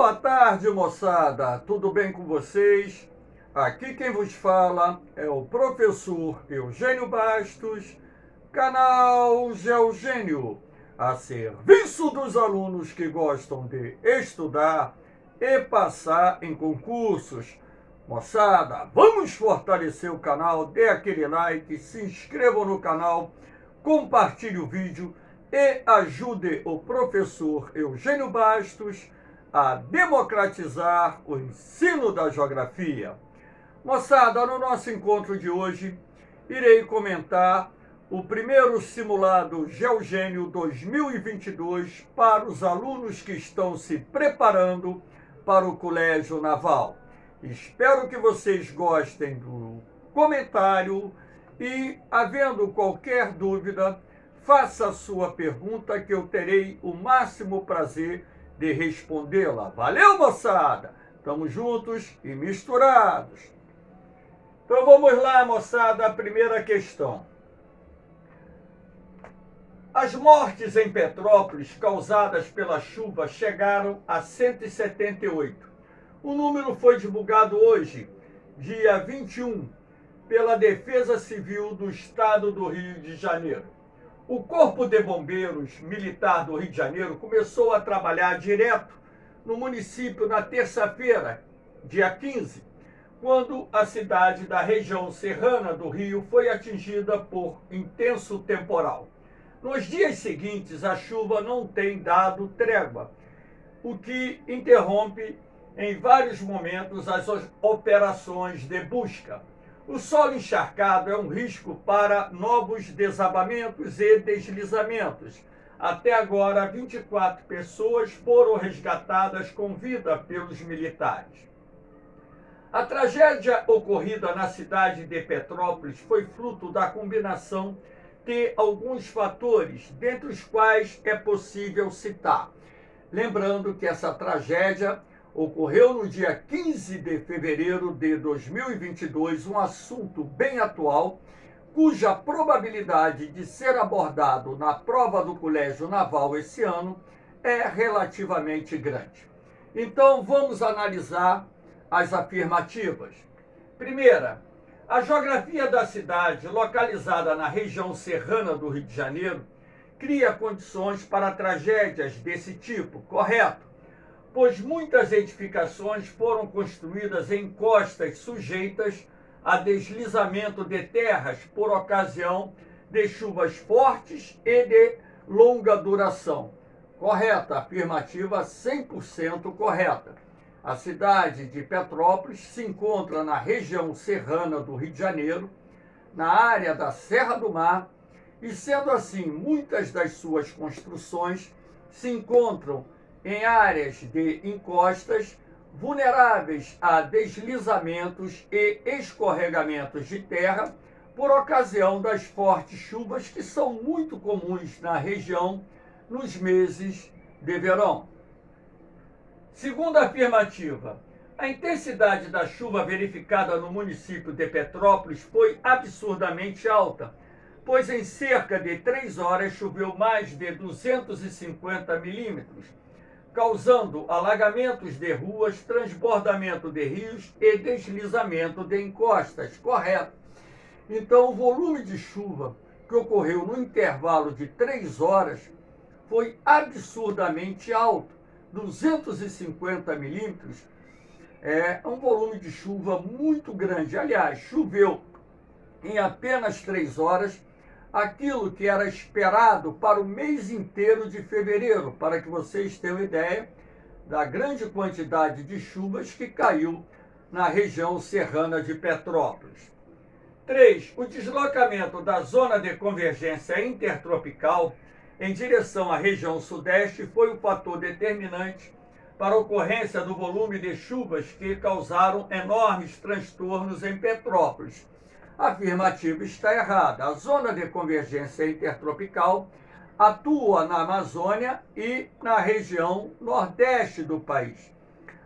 Boa tarde, moçada. Tudo bem com vocês? Aqui quem vos fala é o professor Eugênio Bastos, canal Geogênio, a serviço dos alunos que gostam de estudar e passar em concursos. Moçada, vamos fortalecer o canal, dê aquele like, se inscrevam no canal, compartilhe o vídeo e ajude o professor Eugênio Bastos a democratizar o ensino da geografia. Moçada, no nosso encontro de hoje, irei comentar o primeiro simulado Geogênio 2022 para os alunos que estão se preparando para o Colégio Naval. Espero que vocês gostem do comentário e, havendo qualquer dúvida, faça a sua pergunta que eu terei o máximo prazer de respondê-la. Valeu, moçada? Estamos juntos e misturados. Então vamos lá, moçada, a primeira questão. As mortes em Petrópolis causadas pela chuva chegaram a 178. O número foi divulgado hoje, dia 21, pela Defesa Civil do Estado do Rio de Janeiro. O Corpo de Bombeiros Militar do Rio de Janeiro começou a trabalhar direto no município na terça-feira, dia 15, quando a cidade da região serrana do Rio foi atingida por intenso temporal. Nos dias seguintes, a chuva não tem dado trégua, o que interrompe em vários momentos as operações de busca. O solo encharcado é um risco para novos desabamentos e deslizamentos. Até agora, 24 pessoas foram resgatadas com vida pelos militares. A tragédia ocorrida na cidade de Petrópolis foi fruto da combinação de alguns fatores, dentre os quais é possível citar. Lembrando que essa tragédia ocorreu no dia 15 de fevereiro de 2022, um assunto bem atual, cuja probabilidade de ser abordado na prova do Colégio Naval esse ano é relativamente grande. Então, vamos analisar as afirmativas. Primeira, a geografia da cidade, localizada na região serrana do Rio de Janeiro, cria condições para tragédias desse tipo, correto? Pois muitas edificações foram construídas em costas sujeitas a deslizamento de terras por ocasião de chuvas fortes e de longa duração. Correta, afirmativa 100% correta. A cidade de Petrópolis se encontra na região serrana do Rio de Janeiro, na área da Serra do Mar, e sendo assim, muitas das suas construções se encontram em áreas de encostas vulneráveis a deslizamentos e escorregamentos de terra por ocasião das fortes chuvas que são muito comuns na região nos meses de verão. Segunda afirmativa, a intensidade da chuva verificada no município de Petrópolis foi absurdamente alta, pois em cerca de 3 horas choveu mais de 250 milímetros, causando alagamentos de ruas, transbordamento de rios e deslizamento de encostas, correto? Então, o volume de chuva que ocorreu no intervalo de 3 horas foi absurdamente alto. 250 milímetros é um volume de chuva muito grande. Aliás, choveu em apenas 3 horas aquilo que era esperado para o mês inteiro de fevereiro, para que vocês tenham ideia da grande quantidade de chuvas que caiu na região serrana de Petrópolis. 3. O deslocamento da zona de convergência intertropical em direção à região sudeste foi o fator determinante para a ocorrência do volume de chuvas que causaram enormes transtornos em Petrópolis. A afirmativa está errada. A zona de convergência intertropical atua na Amazônia e na região nordeste do país.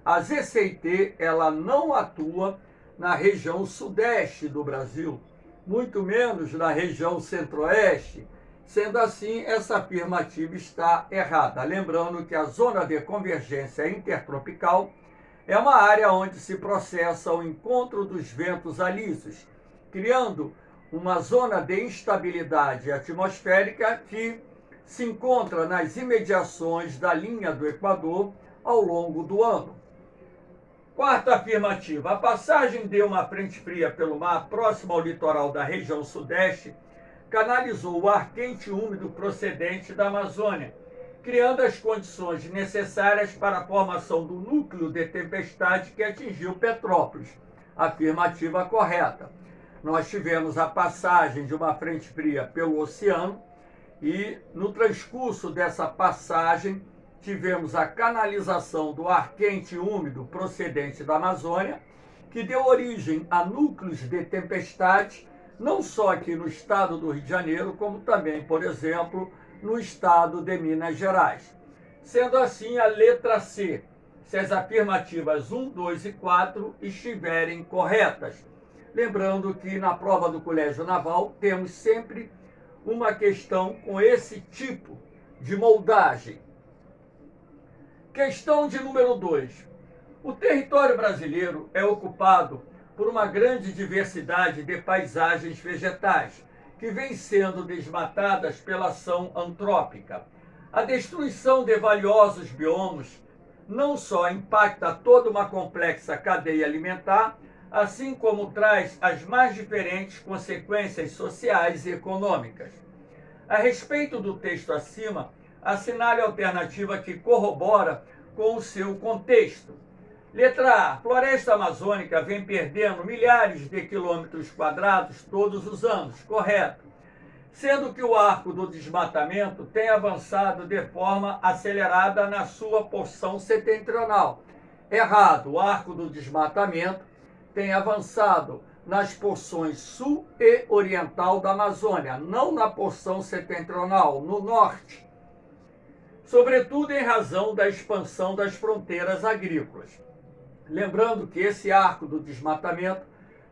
A ZCIT, ela não atua na região sudeste do Brasil, muito menos na região centro-oeste, Sendo assim, essa afirmativa está errada. Lembrando que a zona de convergência intertropical é uma área onde se processa o encontro dos ventos alísios, criando uma zona de instabilidade atmosférica que se encontra nas imediações da linha do Equador ao longo do ano. Quarta afirmativa: a passagem de uma frente fria pelo mar próximo ao litoral da região sudeste canalizou o ar quente e úmido procedente da Amazônia, criando as condições necessárias para a formação do núcleo de tempestade que atingiu Petrópolis. Afirmativa correta. Nós tivemos a passagem de uma frente fria pelo oceano e, no transcurso dessa passagem, tivemos a canalização do ar quente e úmido procedente da Amazônia, que deu origem a núcleos de tempestade, não só aqui no estado do Rio de Janeiro, como também, por exemplo, no estado de Minas Gerais. Sendo assim, a letra C, se as afirmativas 1, 2 e 4 estiverem corretas. Lembrando que na prova do Colégio Naval temos sempre uma questão com esse tipo de moldagem. Questão de número 2. O território brasileiro é ocupado por uma grande diversidade de paisagens vegetais, que vêm sendo desmatadas pela ação antrópica. A destruição de valiosos biomas não só impacta toda uma complexa cadeia alimentar, assim como traz as mais diferentes consequências sociais e econômicas. A respeito do texto acima, assinale a alternativa que corrobora com o seu contexto. Letra A. Floresta amazônica vem perdendo milhares de quilômetros quadrados todos os anos. Correto. Sendo que o arco do desmatamento tem avançado de forma acelerada na sua porção setentrional. Errado. O arco do desmatamento tem avançado nas porções sul e oriental da Amazônia, não na porção setentrional, no norte. Sobretudo em razão da expansão das fronteiras agrícolas. Lembrando que esse arco do desmatamento,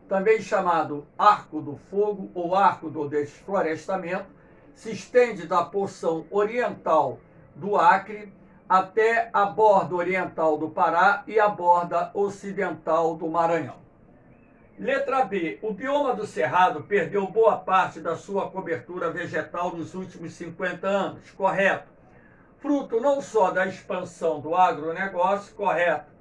também chamado Arco do Fogo ou Arco do Desflorestamento, se estende da porção oriental do Acre até a borda oriental do Pará e a borda ocidental do Maranhão. Letra B. O bioma do Cerrado perdeu boa parte da sua cobertura vegetal nos últimos 50 anos. Correto. Fruto não só da expansão do agronegócio, correto,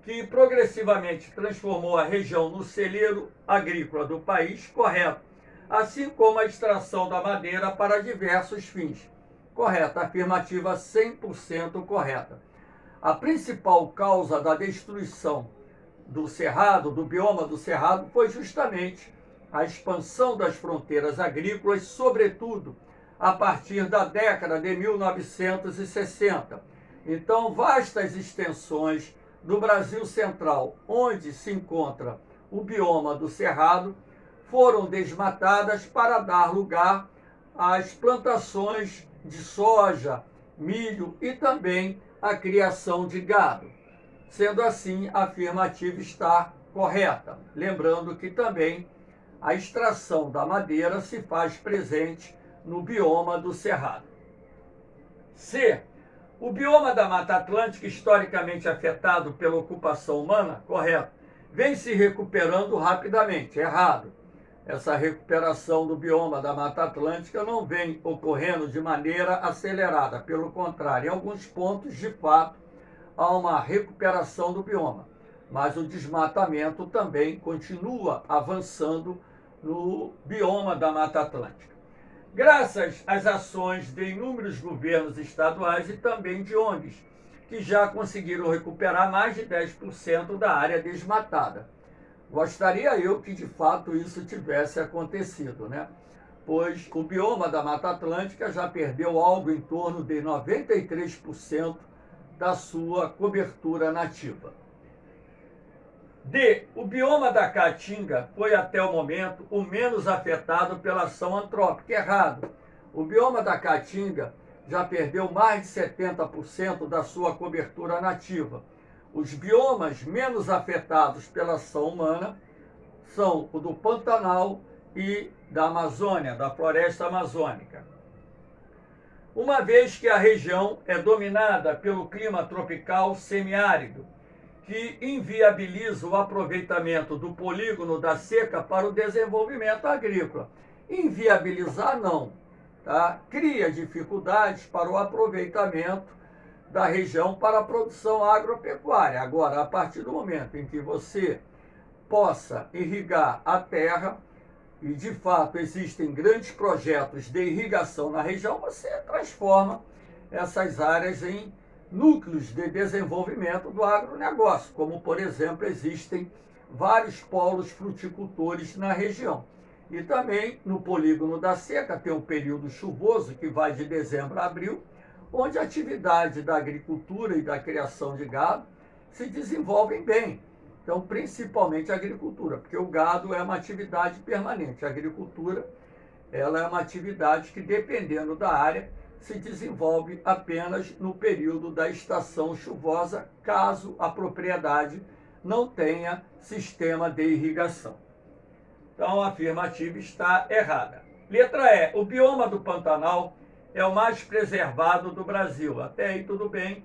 que progressivamente transformou a região no celeiro agrícola do país, correto, assim como a extração da madeira para diversos fins. Correta, afirmativa 100% correta. A principal causa da destruição do Cerrado, do bioma do Cerrado, foi justamente a expansão das fronteiras agrícolas, sobretudo a partir da década de 1960. Então, vastas extensões do Brasil Central, onde se encontra o bioma do Cerrado, foram desmatadas para dar lugar às plantações de soja, milho e também a criação de gado. Sendo assim, a afirmativa está correta. Lembrando que também a extração da madeira se faz presente no bioma do Cerrado. C. O bioma da Mata Atlântica, historicamente afetado pela ocupação humana, correto, vem se recuperando rapidamente. Errado. Essa recuperação do bioma da Mata Atlântica não vem ocorrendo de maneira acelerada. Pelo contrário, em alguns pontos, de fato, há uma recuperação do bioma. Mas o desmatamento também continua avançando no bioma da Mata Atlântica. Graças às ações de inúmeros governos estaduais e também de ONGs, que já conseguiram recuperar mais de 10% da área desmatada. Gostaria eu que de fato isso tivesse acontecido, né? Pois o bioma da Mata Atlântica já perdeu algo em torno de 93% da sua cobertura nativa. D. O bioma da Caatinga foi até o momento o menos afetado pela ação antrópica. Errado. O bioma da Caatinga já perdeu mais de 70% da sua cobertura nativa. Os biomas menos afetados pela ação humana são o do Pantanal e da Amazônia, da floresta amazônica. uma vez que a região é dominada pelo clima tropical semiárido, que inviabiliza o aproveitamento do polígono da seca para o desenvolvimento agrícola. Inviabilizar não, tá? Cria dificuldades para o aproveitamento da região para a produção agropecuária. Agora, a partir do momento em que você possa irrigar a terra, e de fato existem grandes projetos de irrigação na região, você transforma essas áreas em núcleos de desenvolvimento do agronegócio, como, por exemplo, existem vários polos fruticultores na região. E também no polígono da seca tem um período chuvoso que vai de dezembro a abril, onde a atividade da agricultura e da criação de gado se desenvolvem bem. Então, principalmente a agricultura, porque o gado é uma atividade permanente. A agricultura, ela é uma atividade que, dependendo da área, se desenvolve apenas no período da estação chuvosa, caso a propriedade não tenha sistema de irrigação. Então, a afirmativa está errada. Letra E. O bioma do Pantanal é o mais preservado do Brasil. Até aí tudo bem,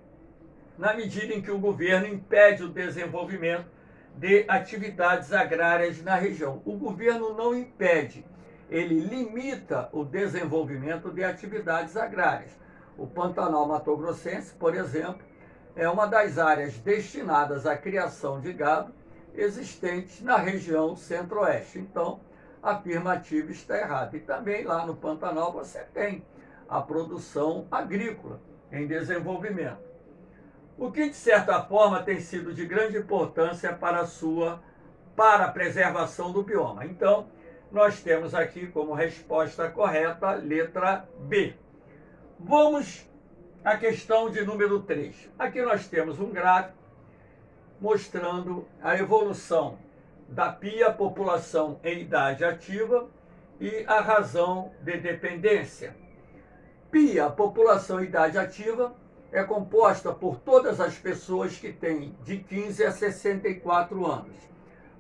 na medida em que o governo impede o desenvolvimento de atividades agrárias na região. O governo não impede, ele limita o desenvolvimento de atividades agrárias. O Pantanal Mato-Grossense, por exemplo, é uma das áreas destinadas à criação de gado existentes na região centro-oeste. Então, a afirmativa está errada. E também lá no Pantanal você tem a produção agrícola em desenvolvimento, o que de certa forma tem sido de grande importância para a preservação do bioma. Então, nós temos aqui como resposta correta a letra B. Vamos à questão de número 3. Aqui nós temos um gráfico mostrando a evolução da PIA, população em idade ativa, e a razão de dependência. PIA, população em idade ativa, é composta por todas as pessoas que têm de 15 a 64 anos.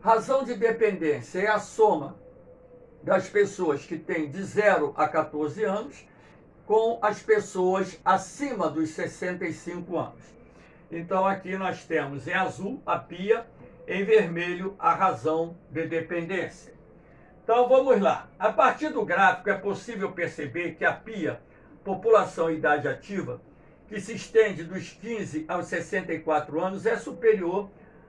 Razão de dependência é a soma das pessoas que têm de 0 a 14 anos com as pessoas acima dos 65 anos. Então aqui nós temos em azul a PIA, em vermelho a razão de dependência. Então vamos lá. A partir do gráfico é possível perceber que a PIA, população em idade ativa, que se estende dos 15 aos 64 anos, é superior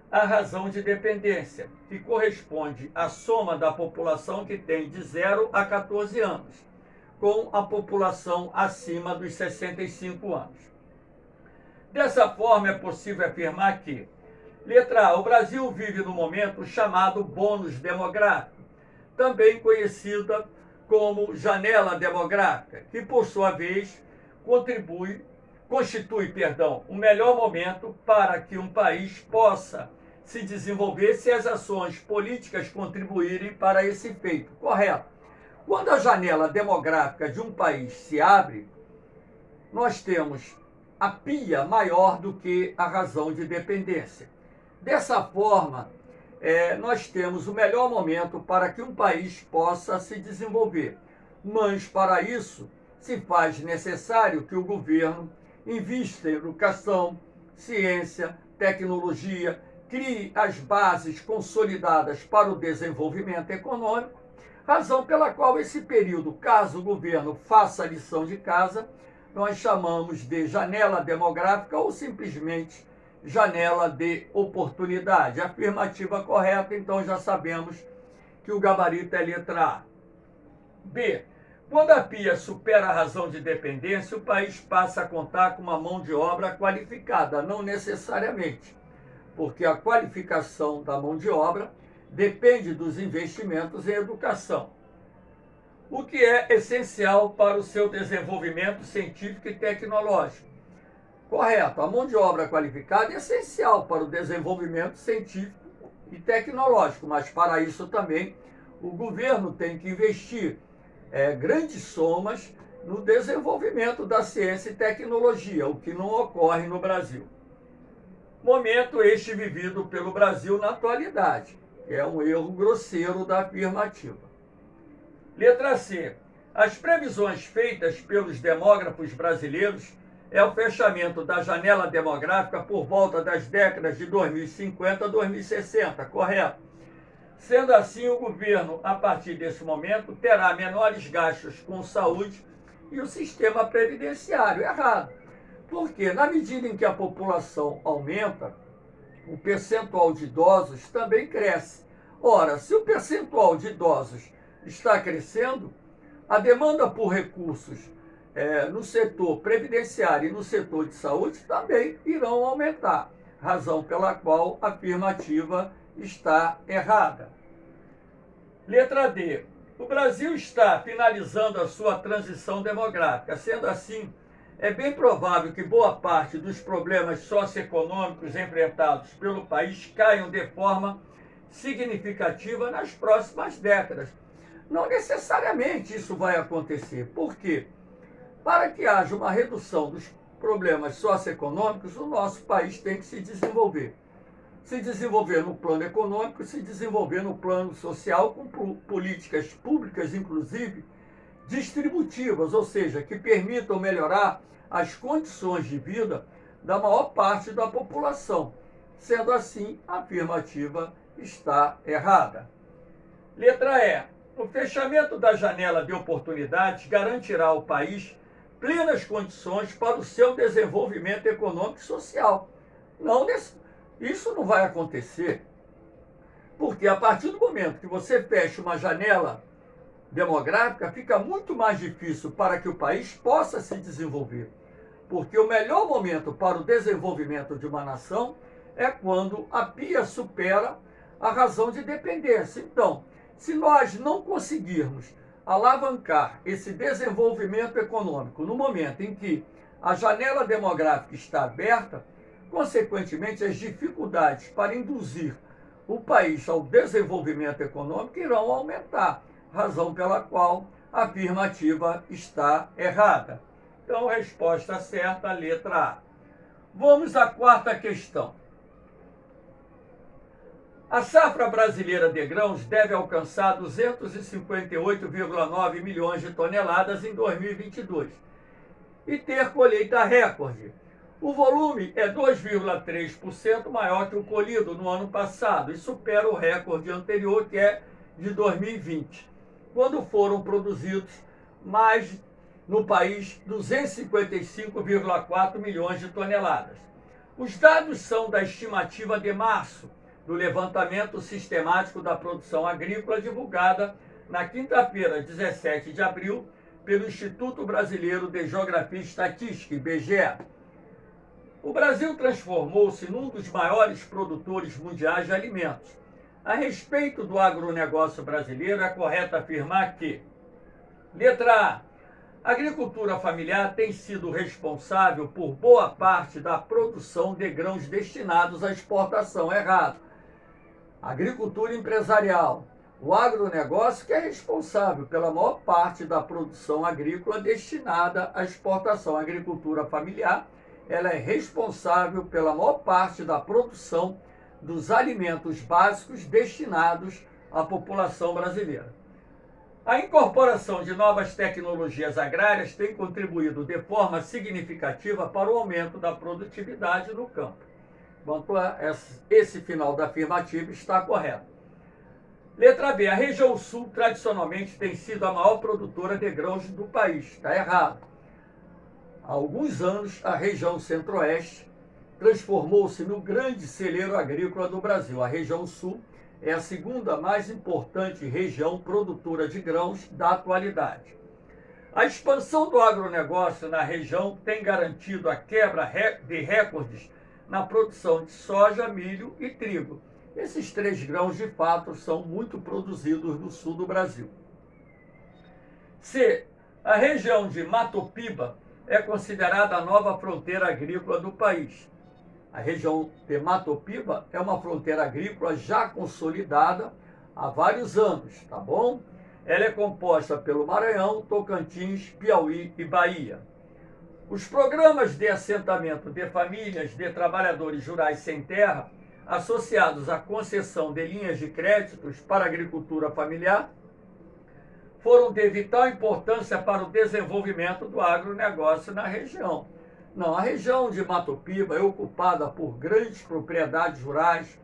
à razão de dependência, que corresponde à soma da população que tem de 0 a 14 anos, com a população acima dos 65 anos. Dessa forma, é possível afirmar que, letra A, o Brasil vive no momento chamado bônus demográfico, também conhecida como janela demográfica, que, por sua vez, constitui o melhor momento para que um país possa se desenvolver se as ações políticas contribuírem para esse feito. Correto. Quando a janela demográfica de um país se abre, nós temos a PIA maior do que a razão de dependência. Dessa forma, nós temos o melhor momento para que um país possa se desenvolver. Mas, para isso, se faz necessário que o governo invista em educação, ciência, tecnologia, crie as bases consolidadas para o desenvolvimento econômico, razão pela qual esse período, caso o governo faça a lição de casa, nós chamamos de janela demográfica ou simplesmente janela de oportunidade. Afirmativa correta, então já sabemos que o gabarito é letra A. B. Quando a PIA supera a razão de dependência, o país passa a contar com uma mão de obra qualificada, não necessariamente, porque a qualificação da mão de obra depende dos investimentos em educação, o que é essencial para o seu desenvolvimento científico e tecnológico. Correto, a mão de obra qualificada é essencial para o desenvolvimento científico e tecnológico, mas para isso também o governo tem que investir grandes somas no desenvolvimento da ciência e tecnologia, o que não ocorre no Brasil. Momento este vivido pelo Brasil na atualidade, que é um erro grosseiro da afirmativa. Letra C. As previsões feitas pelos demógrafos brasileiros é o fechamento da janela demográfica por volta das décadas de 2050 a 2060, correto? Sendo assim, o governo, a partir desse momento, terá menores gastos com saúde e o sistema previdenciário. Errado. Porque, na medida em que a população aumenta, o percentual de idosos também cresce. Ora, se o percentual de idosos está crescendo, a demanda por recursos no setor previdenciário e no setor de saúde também irão aumentar, razão pela qual a afirmativa está errada. Letra D. O Brasil está finalizando a sua transição demográfica. Sendo assim, é bem provável que boa parte dos problemas socioeconômicos enfrentados pelo país caiam de forma significativa nas próximas décadas. Não necessariamente isso vai acontecer. Por quê? Para que haja uma redução dos problemas socioeconômicos, o nosso país tem que se desenvolver. Se desenvolver no plano econômico, se desenvolver no plano social, com políticas públicas, inclusive, distributivas, ou seja, que permitam melhorar as condições de vida da maior parte da população. Sendo assim, a afirmativa está errada. Letra E. O fechamento da janela de oportunidades garantirá ao país plenas condições para o seu desenvolvimento econômico e social. Isso não vai acontecer, porque a partir do momento que você fecha uma janela demográfica, fica muito mais difícil para que o país possa se desenvolver. Porque o melhor momento para o desenvolvimento de uma nação é quando a PIA supera a razão de dependência. Então, se nós não conseguirmos alavancar esse desenvolvimento econômico no momento em que a janela demográfica está aberta, consequentemente, as dificuldades para induzir o país ao desenvolvimento econômico irão aumentar, razão pela qual a afirmativa está errada. Então, resposta certa, letra A. Vamos à quarta questão. A safra brasileira de grãos deve alcançar 258,9 milhões de toneladas em 2022 e ter colheita recorde. O volume é 2,3% maior que o colhido no ano passado e supera o recorde anterior, que é de 2020, quando foram produzidos mais no país 255,4 milhões de toneladas. Os dados são da estimativa de março, do levantamento sistemático da produção agrícola divulgada na quinta-feira, 17 de abril, pelo Instituto Brasileiro de Geografia e Estatística, IBGE. O Brasil transformou-se num dos maiores produtores mundiais de alimentos. A respeito do agronegócio brasileiro, é correto afirmar que, letra A, a agricultura familiar tem sido responsável por boa parte da produção de grãos destinados à exportação. Errado. A agricultura empresarial, o agronegócio que é responsável pela maior parte da produção agrícola destinada à exportação. A agricultura familiar, ela é responsável pela maior parte da produção dos alimentos básicos destinados à população brasileira. A incorporação de novas tecnologias agrárias tem contribuído de forma significativa para o aumento da produtividade no campo. Quanto a esse final da afirmativa está correto. Letra B. A região sul tradicionalmente tem sido a maior produtora de grãos do país. Está errado. Há alguns anos, a região centro-oeste transformou-se no grande celeiro agrícola do Brasil. A região sul é a segunda mais importante região produtora de grãos da atualidade. A expansão do agronegócio na região tem garantido a quebra de recordes na produção de soja, milho e trigo. Esses três grãos, de fato, são muito produzidos no sul do Brasil. C. A região de Matopiba é considerada a nova fronteira agrícola do país. A região de Matopiba é uma fronteira agrícola já consolidada há vários anos, tá bom? Ela é composta pelo Maranhão, Tocantins, Piauí e Bahia. Os programas de assentamento de famílias de trabalhadores rurais sem terra, associados à concessão de linhas de créditos para a agricultura familiar, foram de vital importância para o desenvolvimento do agronegócio na região. Não, a região de Mato Piba é ocupada por grandes propriedades rurais,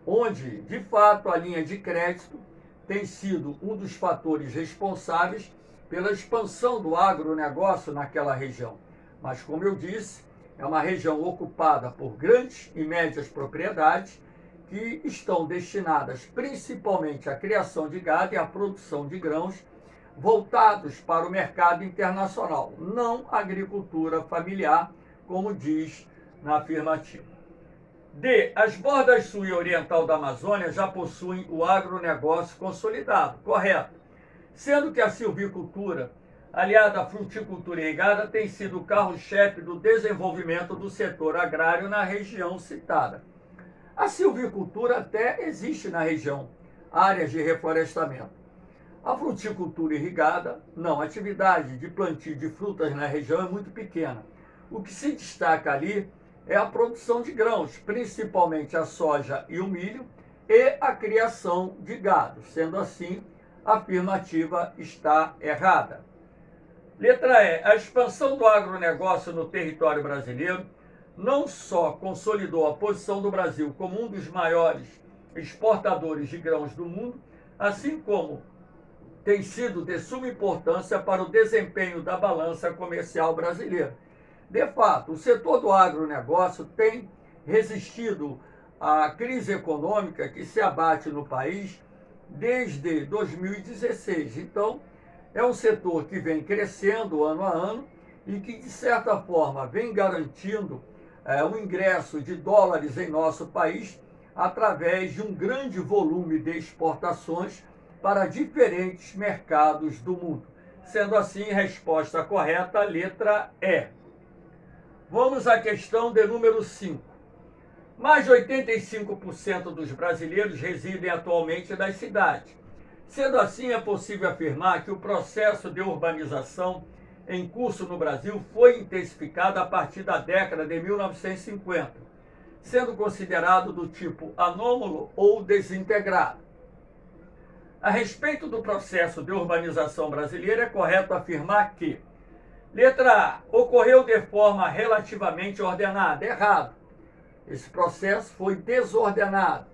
onde, de fato, a linha de crédito tem sido um dos fatores responsáveis pela expansão do agronegócio naquela região. Mas, como eu disse, é uma região ocupada por grandes e médias propriedades que estão destinadas principalmente à criação de gado e à produção de grãos, voltados para o mercado internacional, não agricultura familiar, como diz na afirmativa. D. As bordas sul e oriental da Amazônia já possuem o agronegócio consolidado, correto. Sendo que a silvicultura, aliada à fruticultura irrigada, tem sido o carro-chefe do desenvolvimento do setor agrário na região citada. A silvicultura até existe na região, áreas de reflorestamento. A fruticultura irrigada, não. A atividade de plantio de frutas na região é muito pequena. O que se destaca ali é a produção de grãos, principalmente a soja e o milho, e a criação de gado. Sendo assim, a afirmativa está errada. Letra E. A expansão do agronegócio no território brasileiro não só consolidou a posição do Brasil como um dos maiores exportadores de grãos do mundo, assim como tem sido de suma importância para o desempenho da balança comercial brasileira. De fato, o setor do agronegócio tem resistido à crise econômica que se abate no país desde 2016. Então, é um setor que vem crescendo ano a ano e que, de certa forma, vem garantindo o ingresso de dólares em nosso país através de um grande volume de exportações para diferentes mercados do mundo. Sendo assim, resposta correta, letra E. Vamos à questão de número 5. Mais de 85% dos brasileiros residem atualmente nas cidades. Sendo assim, é possível afirmar que o processo de urbanização em curso no Brasil foi intensificado a partir da década de 1950, sendo considerado do tipo anômalo ou desintegrado. A respeito do processo de urbanização brasileira, é correto afirmar que: letra A, ocorreu de forma relativamente ordenada. Errado. Esse processo foi desordenado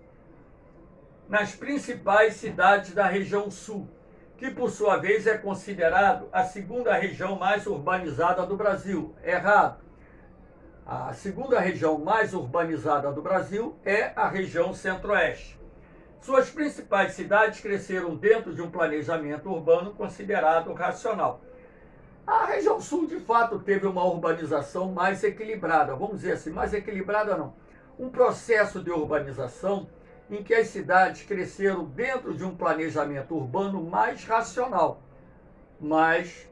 nas principais cidades da região sul, que por sua vez é considerado a segunda região mais urbanizada do Brasil. Errado. A segunda região mais urbanizada do Brasil é a região centro-oeste. Suas principais cidades cresceram dentro de um planejamento urbano considerado racional. A região sul, de fato, teve uma urbanização mais equilibrada, vamos dizer assim, mais equilibrada não. Um processo de urbanização em que as cidades cresceram dentro de um planejamento urbano mais racional. Mas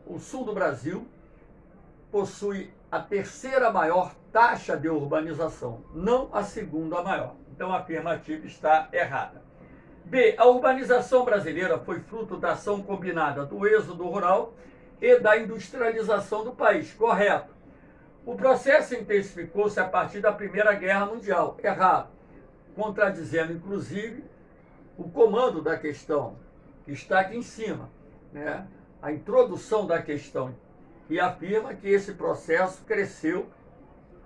o sul do Brasil possui a terceira maior taxa de urbanização, não a segunda maior. Então a afirmativa está errada. B. A urbanização brasileira foi fruto da ação combinada do êxodo rural e da industrialização do país. Correto. O processo intensificou-se a partir da Primeira Guerra Mundial. Errado. Contradizendo, inclusive, o comando da questão, que está aqui em cima, né? A introdução da questão, que afirma que esse processo cresceu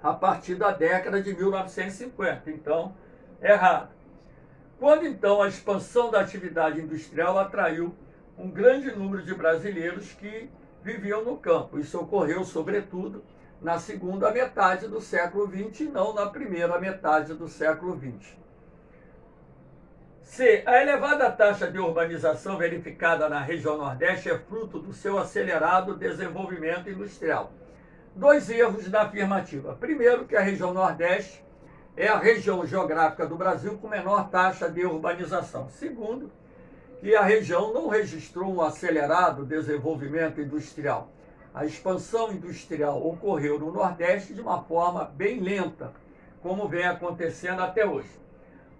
a partir da década de 1950. Então, errado. Quando, então, a expansão da atividade industrial atraiu um grande número de brasileiros que viviam no campo. Isso ocorreu, sobretudo, na segunda metade do século XX e não na primeira metade do século XX. C. A elevada taxa de urbanização verificada na região Nordeste é fruto do seu acelerado desenvolvimento industrial. Dois erros na afirmativa. Primeiro, que a região Nordeste é a região geográfica do Brasil com menor taxa de urbanização. Segundo, que a região não registrou um acelerado desenvolvimento industrial. A expansão industrial ocorreu no Nordeste de uma forma bem lenta, como vem acontecendo até hoje.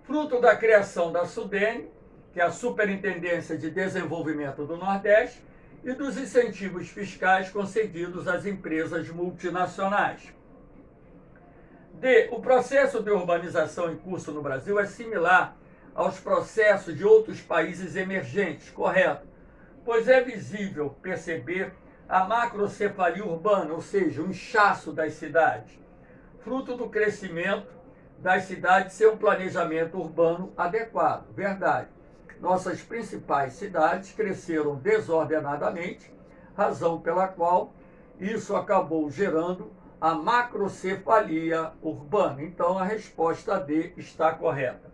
Fruto da criação da SUDENE, que é a Superintendência de Desenvolvimento do Nordeste, e dos incentivos fiscais concedidos às empresas multinacionais. D. O processo de urbanização em curso no Brasil é similar aos processos de outros países emergentes, correto? Pois é visível perceber a macrocefalia urbana, ou seja, o inchaço das cidades, fruto do crescimento das cidades sem um planejamento urbano adequado. Verdade. Nossas principais cidades cresceram desordenadamente, razão pela qual isso acabou gerando a macrocefalia urbana. Então, a resposta D está correta.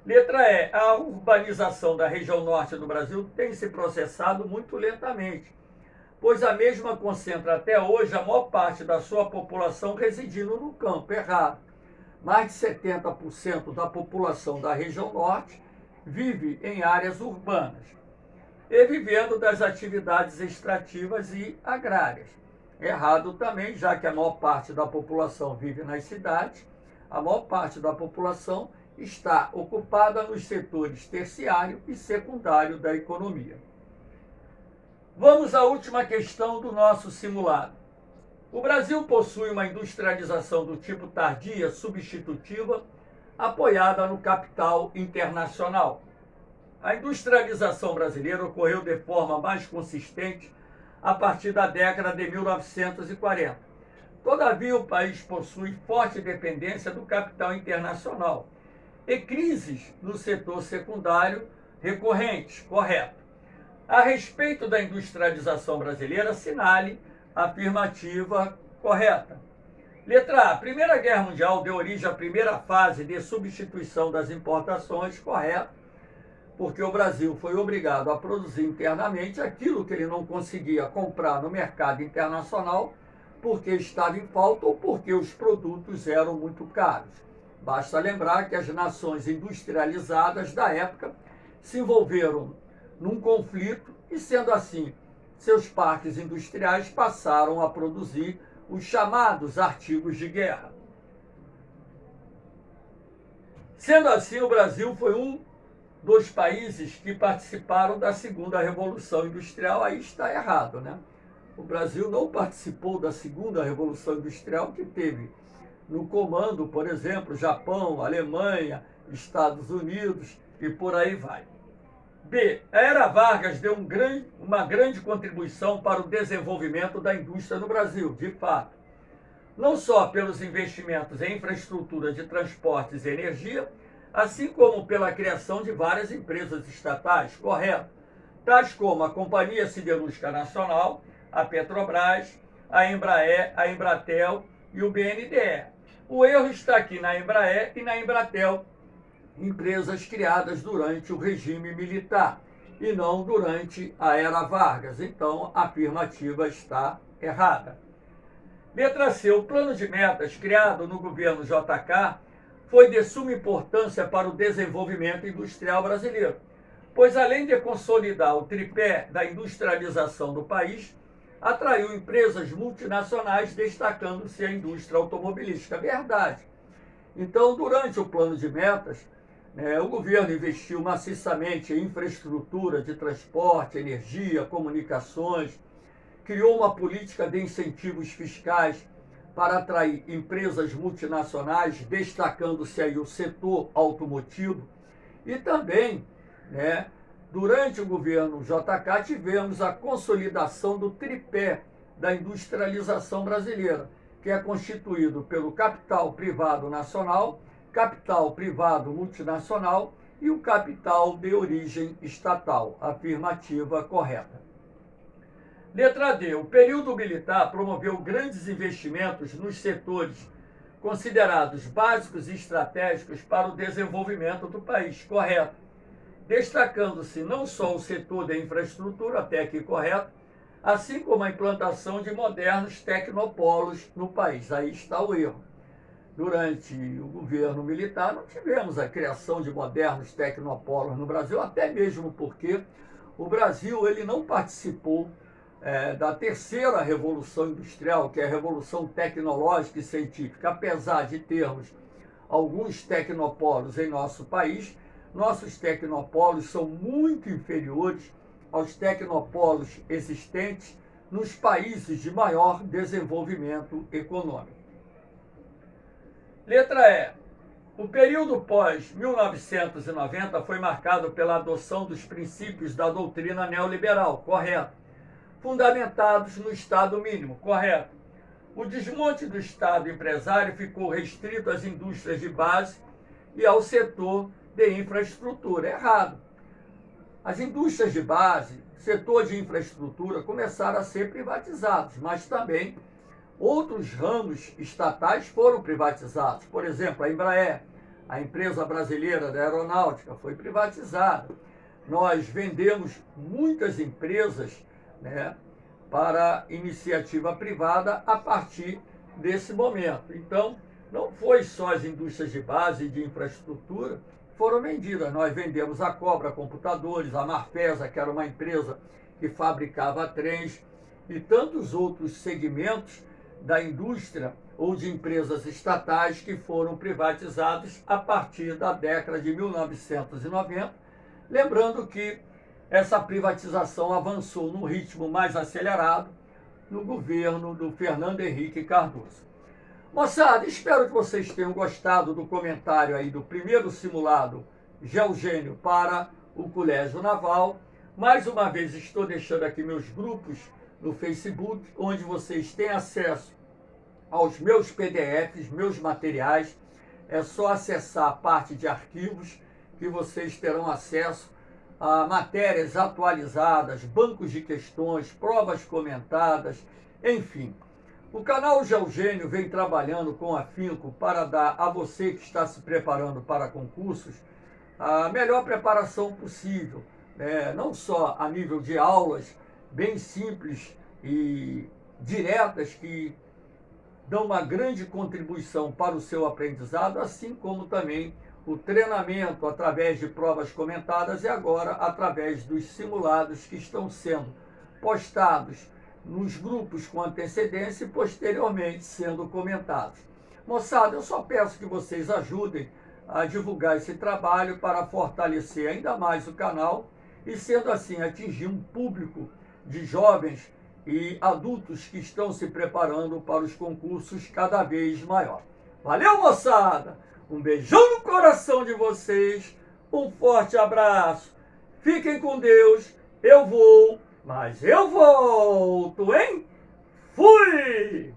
Letra E. A urbanização da região norte do Brasil tem se processado muito lentamente, pois a mesma concentra até hoje a maior parte da sua população residindo no campo. Errado. Mais de 70% da população da região norte vive em áreas urbanas e vivendo das atividades extrativas e agrárias. Errado também, já que a maior parte da população vive nas cidades, a maior parte da população está ocupada nos setores terciário e secundário da economia. Vamos à última questão do nosso simulado. O Brasil possui uma industrialização do tipo tardia, substitutiva, apoiada no capital internacional. A industrialização brasileira ocorreu de forma mais consistente a partir da década de 1940. Todavia, o país possui forte dependência do capital internacional e crises no setor secundário recorrentes, correto? A respeito da industrialização brasileira, assinale a afirmativa correta. Letra A. A Primeira Guerra Mundial deu origem à primeira fase de substituição das importações, correto? Porque o Brasil foi obrigado a produzir internamente aquilo que ele não conseguia comprar no mercado internacional porque estava em falta ou porque os produtos eram muito caros. Basta lembrar que as nações industrializadas da época se envolveram num conflito e, sendo assim, seus parques industriais passaram a produzir os chamados artigos de guerra. Sendo assim, o Brasil foi um dos países que participaram da segunda Revolução Industrial. Aí está errado, né? O Brasil não participou da segunda Revolução Industrial, que teve no comando, por exemplo, Japão, Alemanha, Estados Unidos e por aí vai. B. A Era Vargas deu uma grande contribuição para o desenvolvimento da indústria no Brasil, de fato. Não só pelos investimentos em infraestrutura de transportes e energia, assim como pela criação de várias empresas estatais, correto? Tais como a Companhia Siderúrgica Nacional, a Petrobras, a Embraer, a Embratel e o BNDES. O erro está aqui na Embraer e na Embratel, empresas criadas durante o regime militar e não durante a Era Vargas. Então, a afirmativa está errada. Letra C. O plano de metas criado no governo JK foi de suma importância para o desenvolvimento industrial brasileiro, pois além de consolidar o tripé da industrialização do país, atraiu empresas multinacionais, destacando-se a indústria automobilística. Verdade. Então, durante o plano de metas, o governo investiu maciçamente em infraestrutura de transporte, energia, comunicações, criou uma política de incentivos fiscais para atrair empresas multinacionais, destacando-se aí o setor automotivo. E também, durante o governo JK, tivemos a consolidação do tripé da industrialização brasileira, que é constituído pelo capital privado nacional, capital privado multinacional e o capital de origem estatal. Afirmativa correta. Letra D. O período militar promoveu grandes investimentos nos setores considerados básicos e estratégicos para o desenvolvimento do país. Correto. Destacando-se não só o setor da infraestrutura, até aqui correto, assim como a implantação de modernos tecnopolos no país. Aí está o erro. Durante o governo militar não tivemos a criação de modernos tecnopolos no Brasil, até mesmo porque o Brasil ele não participou da terceira revolução industrial, que é a revolução tecnológica e científica. Apesar de termos alguns tecnopolos em nosso país, nossos tecnopolos são muito inferiores aos tecnopolos existentes nos países de maior desenvolvimento econômico. Letra E. O período pós-1990 foi marcado pela adoção dos princípios da doutrina neoliberal, correto, fundamentados no Estado mínimo, correto. O desmonte do Estado empresário ficou restrito às indústrias de base e ao setor de infraestrutura, errado. As indústrias de base, setor de infraestrutura, começaram a ser privatizados, mas também outros ramos estatais foram privatizados. Por exemplo, a Embraer, a empresa brasileira da aeronáutica, foi privatizada. Nós vendemos muitas empresas, né, para iniciativa privada a partir desse momento. Então, não foi só as indústrias de base e de infraestrutura que foram vendidas. Nós vendemos a Cobra Computadores, a Marfesa, que era uma empresa que fabricava trens, e tantos outros segmentos da indústria ou de empresas estatais que foram privatizados a partir da década de 1990. Lembrando que essa privatização avançou num ritmo mais acelerado no governo do Fernando Henrique Cardoso. Moçada, espero que vocês tenham gostado do comentário aí do primeiro simulado Geogênio para o Colégio Naval. Mais uma vez estou deixando aqui meus grupos no Facebook, onde vocês têm acesso aos meus PDFs, meus materiais. É só acessar a parte de arquivos que vocês terão acesso a matérias atualizadas, bancos de questões, provas comentadas, enfim. O canal Geogênio vem trabalhando com afinco para dar a você que está se preparando para concursos a melhor preparação possível, não só a nível de aulas bem simples e diretas que dão uma grande contribuição para o seu aprendizado, assim como também o treinamento através de provas comentadas e agora através dos simulados que estão sendo postados nos grupos com antecedência e posteriormente sendo comentados. Moçada, eu só peço que vocês ajudem a divulgar esse trabalho para fortalecer ainda mais o canal e, sendo assim, atingir um público de jovens e adultos que estão se preparando para os concursos cada vez maior. Valeu, moçada! Um beijão no coração de vocês, um forte abraço, fiquem com Deus, eu vou, mas eu volto, hein? Fui!